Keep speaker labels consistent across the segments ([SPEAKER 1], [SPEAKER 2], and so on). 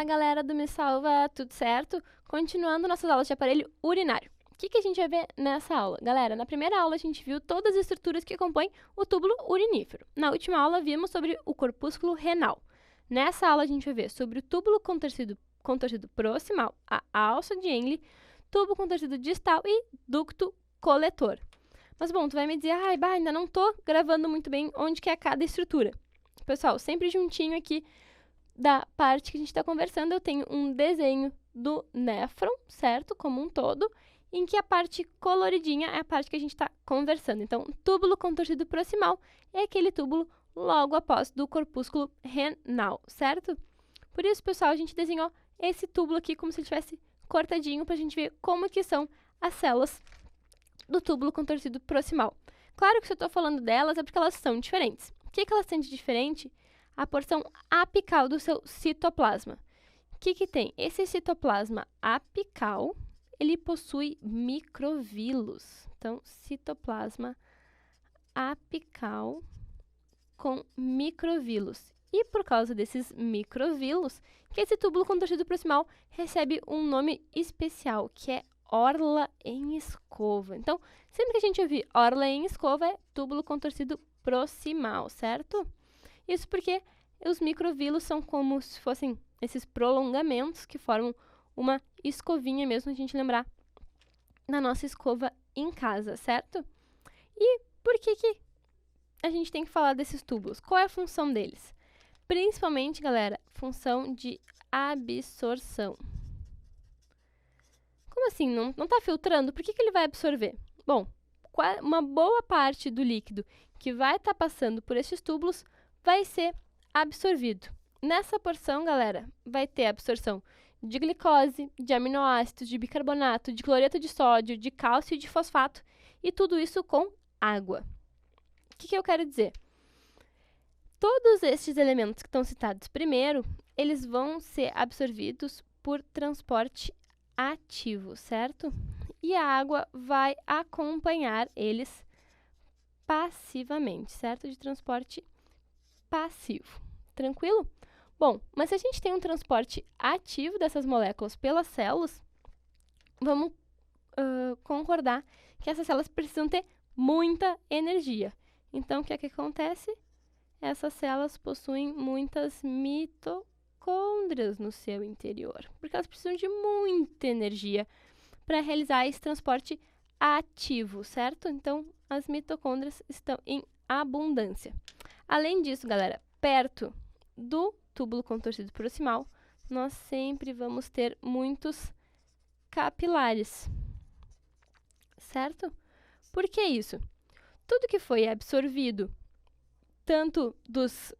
[SPEAKER 1] Olá, galera do Me Salva, tudo certo? Continuando nossas aulas de aparelho urinário. O que a gente vai ver nessa aula? Galera, na primeira aula a gente viu todas as estruturas que compõem o túbulo urinífero. Na última aula vimos sobre o corpúsculo renal. Nessa aula a gente vai ver sobre o túbulo contorcido proximal, a alça de Henle, tubo contorcido distal e ducto coletor. Mas bom, tu vai me dizer, ainda não tô gravando muito bem onde que é cada estrutura. Pessoal, sempre juntinho aqui da parte que a gente está conversando, eu tenho um desenho do néfron, certo? Como um todo, em que a parte coloridinha é a parte que a gente está conversando. Então, túbulo contorcido proximal é aquele túbulo logo após do corpúsculo renal, certo? Por isso, pessoal, a gente desenhou esse túbulo aqui como se ele tivesse cortadinho para a gente ver como que são as células do túbulo contorcido proximal. Claro que se eu estou falando delas é porque elas são diferentes. O que elas têm de diferente? A porção apical do seu citoplasma. O que tem? Esse citoplasma apical, ele possui microvílos. Então, citoplasma apical com microvílos. E por causa desses microvílos, que esse túbulo contorcido proximal recebe um nome especial, que é orla em escova. Então, sempre que a gente ouvir orla em escova, é túbulo contorcido proximal, certo? Isso porque os microvílos são como se fossem esses prolongamentos que formam uma escovinha mesmo, a gente lembrar da nossa escova em casa, certo? E por que a gente tem que falar desses túbulos? Qual é a função deles? Principalmente, galera, função de absorção. Como assim? Não está filtrando? Por que ele vai absorver? Bom, uma boa parte do líquido que vai estar passando por esses túbulos vai ser absorvido. Nessa porção, galera, vai ter absorção de glicose, de aminoácidos, de bicarbonato, de cloreto de sódio, de cálcio e de fosfato, e tudo isso com água. O que eu quero dizer? Todos estes elementos que estão citados primeiro, eles vão ser absorvidos por transporte ativo, certo? E a água vai acompanhar eles passivamente, certo? De transporte passivo. Tranquilo? Bom, mas se a gente tem um transporte ativo dessas moléculas pelas células, vamos concordar que essas células precisam ter muita energia. Então, o que acontece? Essas células possuem muitas mitocôndrias no seu interior, porque elas precisam de muita energia para realizar esse transporte ativo, certo? Então, as mitocôndrias estão em abundância. Além disso, galera, perto do túbulo contorcido proximal, nós sempre vamos ter muitos capilares, certo? Por que isso? Tudo que foi absorvido, tanto dos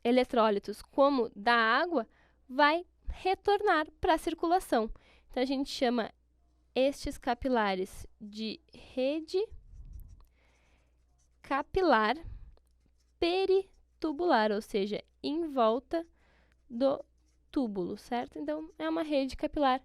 [SPEAKER 1] eletrólitos como da água, vai retornar para a circulação. Então, a gente chama estes capilares de rede capilar peritubular, ou seja, em volta do túbulo, certo? Então, é uma rede capilar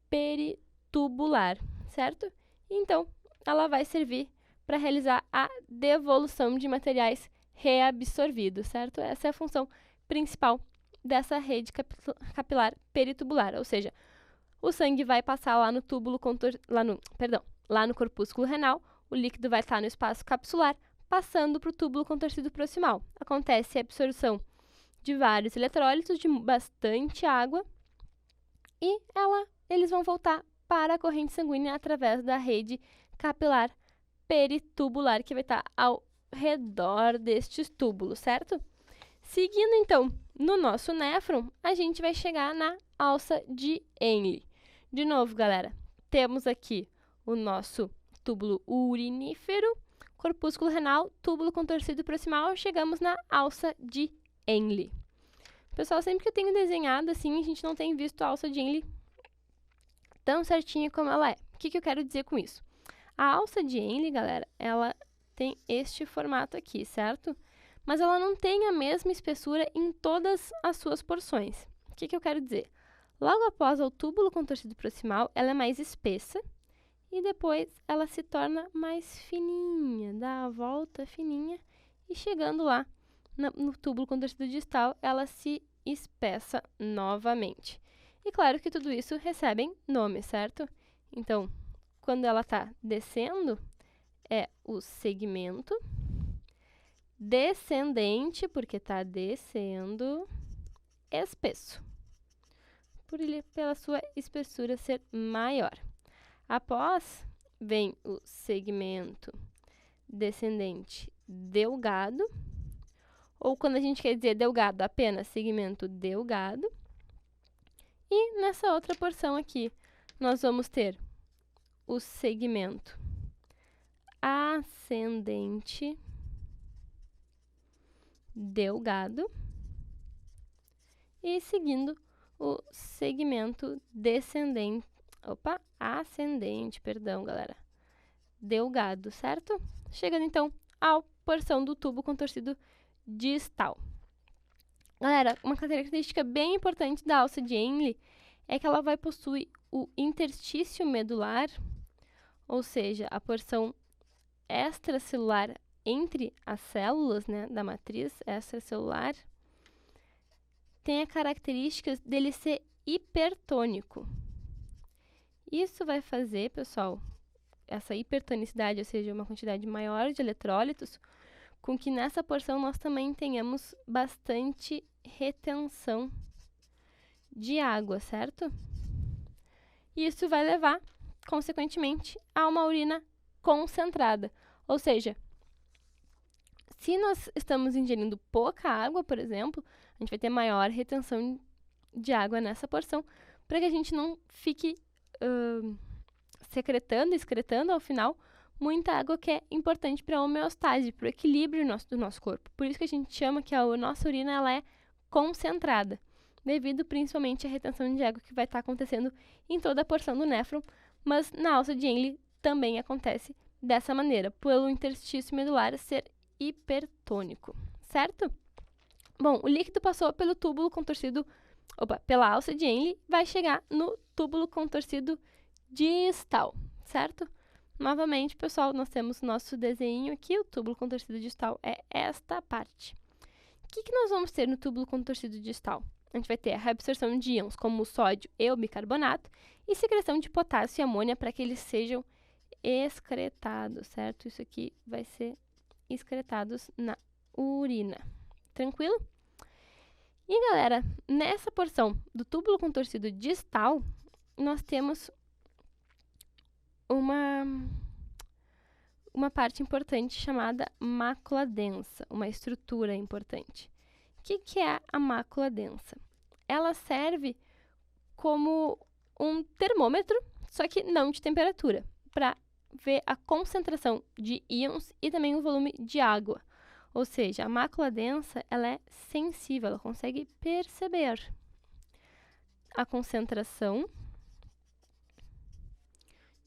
[SPEAKER 1] peritubular, certo? Então, ela vai servir para realizar a devolução de materiais reabsorvidos, certo? Essa é a função principal dessa rede capilar peritubular, ou seja, o sangue vai passar lá no túbulo lá no corpúsculo renal, o líquido vai estar no espaço capsular, passando para o túbulo contorcido proximal. Acontece a absorção de vários eletrólitos, de bastante água, e eles vão voltar para a corrente sanguínea através da rede capilar peritubular, que vai estar ao redor destes túbulos, certo? Seguindo, então, no nosso néfron, a gente vai chegar na alça de Henle. De novo, galera, temos aqui o nosso túbulo urinífero, corpúsculo renal, túbulo contorcido proximal, chegamos na alça de Henle. Pessoal, sempre que eu tenho desenhado assim, a gente não tem visto a alça de Henle tão certinha como ela é. O que eu quero dizer com isso? A alça de Henle, galera, ela tem este formato aqui, certo? Mas ela não tem a mesma espessura em todas as suas porções. O que eu quero dizer? Logo após o túbulo contorcido proximal, ela é mais espessa e depois ela se torna mais fininha, dá a volta fininha e chegando lá no túbulo contorcido distal, ela se espessa novamente. E claro que tudo isso recebem nome, certo? Então, quando ela está descendo, é o segmento descendente, porque está descendo, espesso, pela sua espessura ser maior. Após, vem o segmento descendente delgado, ou quando a gente quer dizer delgado, apenas segmento delgado. E nessa outra porção aqui, nós vamos ter o segmento ascendente delgado e seguindo o segmento descendente, ascendente, galera, delgado, certo? Chegando então à porção do tubo contorcido distal. Galera, uma característica bem importante da alça de Henle é que ela vai possuir o interstício medular, ou seja, a porção extracelular entre as células, né, da matriz extracelular, tem a característica dele ser hipertônico. Isso vai fazer, pessoal, essa hipertonicidade, ou seja, uma quantidade maior de eletrólitos, com que nessa porção nós também tenhamos bastante retenção de água, certo? E isso vai levar, consequentemente, a uma urina concentrada. Ou seja, se nós estamos ingerindo pouca água, por exemplo, a gente vai ter maior retenção de água nessa porção, para que a gente não fique excretando ao final muita água, que é importante para a homeostase, para o equilíbrio do nosso corpo. Por isso que a gente chama que a nossa urina ela é concentrada, devido principalmente à retenção de água que vai estar acontecendo em toda a porção do néfron, mas na alça de Henle também acontece dessa maneira, pelo interstício medular ser hipertônico, certo? Bom, o líquido passou pelo túbulo contorcido, pela alça de Henle, vai chegar no túbulo contorcido distal, certo? Novamente, pessoal, nós temos o nosso desenho aqui, o túbulo contorcido distal é esta parte. O que nós vamos ter no túbulo contorcido distal? A gente vai ter a reabsorção de íons como o sódio e o bicarbonato e secreção de potássio e amônia para que eles sejam excretados, certo? Isso aqui vai ser excretados na urina. Tranquilo? E, galera, nessa porção do túbulo contorcido distal, nós temos uma parte importante chamada mácula densa, uma estrutura importante. O que é a mácula densa? Ela serve como um termômetro, só que não de temperatura, para ver a concentração de íons e também o volume de água. Ou seja, a mácula densa ela é sensível, ela consegue perceber a concentração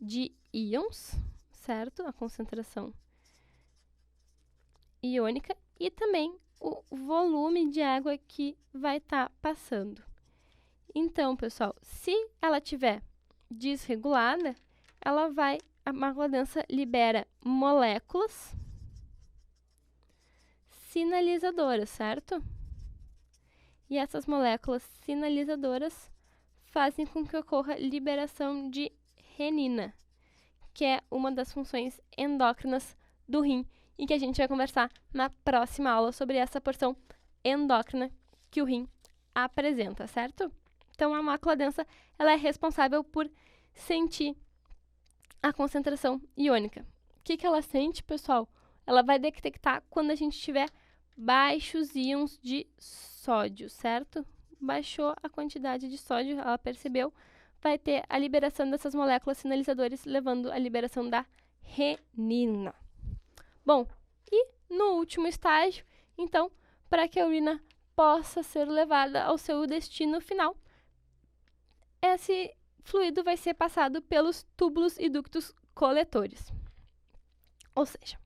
[SPEAKER 1] de íons, certo? A concentração iônica e também o volume de água que vai estar passando. Então, pessoal, se ela estiver desregulada, a mácula densa libera moléculas sinalizadoras, certo? E essas moléculas sinalizadoras fazem com que ocorra liberação de renina, que é uma das funções endócrinas do rim e que a gente vai conversar na próxima aula sobre essa porção endócrina que o rim apresenta, certo? Então, a mácula densa ela é responsável por sentir a concentração iônica. O que ela sente, pessoal? Ela vai detectar quando a gente tiver baixos íons de sódio, certo? Baixou a quantidade de sódio, ela percebeu, vai ter a liberação dessas moléculas sinalizadoras, levando à liberação da renina. Bom, e no último estágio, então, para que a urina possa ser levada ao seu destino final, esse fluido vai ser passado pelos túbulos e ductos coletores. Ou seja,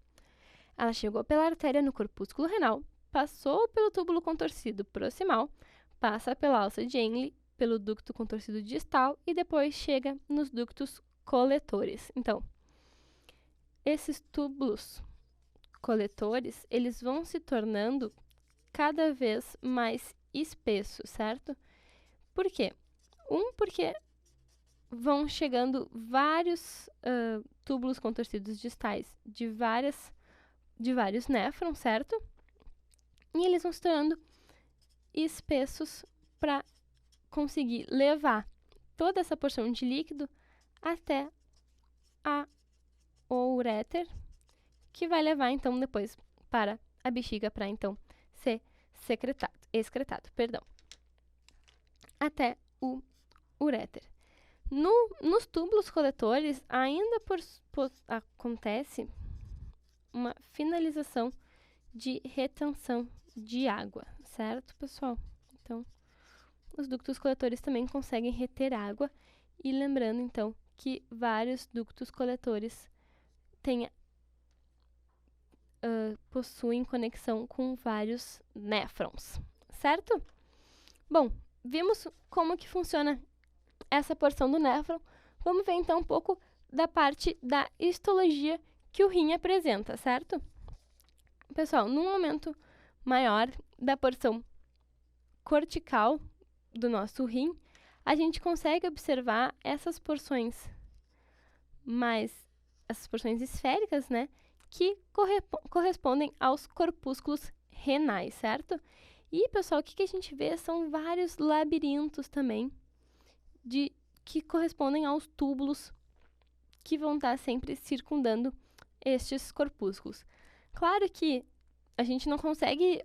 [SPEAKER 1] ela chegou pela artéria no corpúsculo renal, passou pelo túbulo contorcido proximal, passa pela alça de Henle, pelo ducto contorcido distal e depois chega nos ductos coletores. Então, esses túbulos coletores, eles vão se tornando cada vez mais espesso, certo? Por quê? Porque vão chegando vários túbulos contorcidos distais de vários néfrons, certo? E eles vão se tornando espessos para conseguir levar toda essa porção de líquido até o uréter, que vai levar, então, depois para a bexiga para, então, ser excretado, até o uréter. Nos túbulos coletores, ainda acontece uma finalização de retenção de água, certo, pessoal? Então, os ductos coletores também conseguem reter água, e lembrando, então, que vários ductos coletores possuem conexão com vários néfrons, certo? Bom, vimos como que funciona essa porção do néfron. Vamos ver, então, um pouco da parte da histologia que o rim apresenta, certo? Pessoal, num momento maior da porção cortical do nosso rim, a gente consegue observar essas porções esféricas, né, que correspondem aos corpúsculos renais, certo? E, pessoal, o que a gente vê são vários labirintos também que correspondem aos túbulos que vão estar sempre circundando estes corpúsculos. Claro que a gente não consegue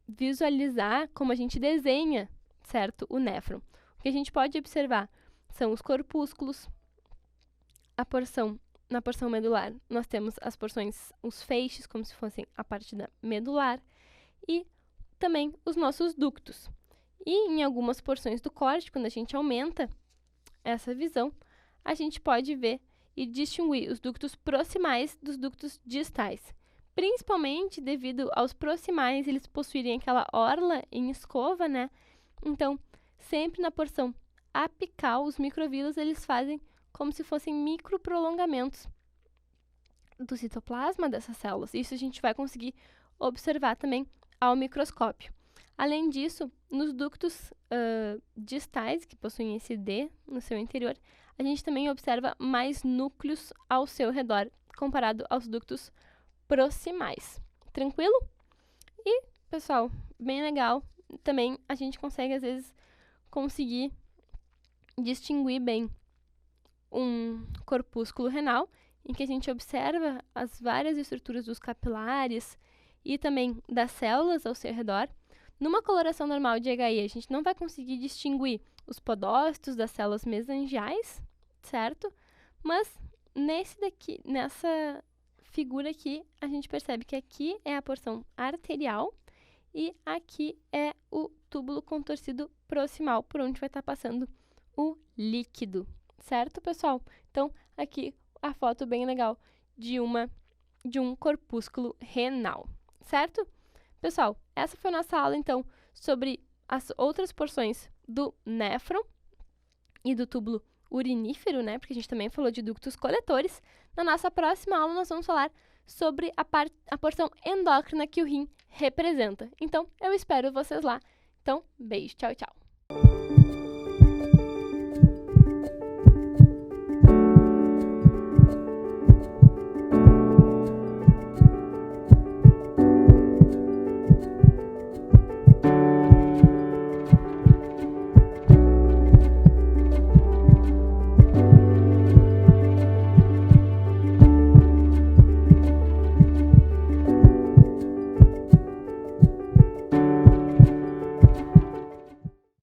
[SPEAKER 1] visualizar como a gente desenha, certo, o néfron. O que a gente pode observar são os corpúsculos, na porção medular, nós temos as porções, os feixes, como se fossem a parte da medular, e também os nossos ductos. E em algumas porções do córtex, quando a gente aumenta essa visão, a gente pode ver e distinguir os ductos proximais dos ductos distais. Principalmente devido aos proximais, eles possuírem aquela orla em escova, né? Então, sempre na porção apical, os microvílulos, eles fazem como se fossem microprolongamentos do citoplasma dessas células. Isso a gente vai conseguir observar também ao microscópio. Além disso, nos ductos distais, que possuem esse D no seu interior, a gente também observa mais núcleos ao seu redor, comparado aos ductos proximais. Tranquilo? E, pessoal, bem legal, também a gente consegue, às vezes, conseguir distinguir bem um corpúsculo renal, em que a gente observa as várias estruturas dos capilares e também das células ao seu redor. Numa coloração normal de HI, a gente não vai conseguir distinguir os podócitos das células mesangiais, certo? Mas nessa figura aqui, a gente percebe que aqui é a porção arterial e aqui é o túbulo contorcido proximal, por onde vai estar passando o líquido, certo, pessoal? Então, aqui a foto bem legal de um corpúsculo renal, certo? Pessoal, essa foi a nossa aula, então, sobre as outras porções do néfron e do túbulo urinífero, né? Porque a gente também falou de ductos coletores. Na nossa próxima aula, nós vamos falar sobre a porção endócrina que o rim representa. Então, eu espero vocês lá. Então, beijo, tchau, tchau.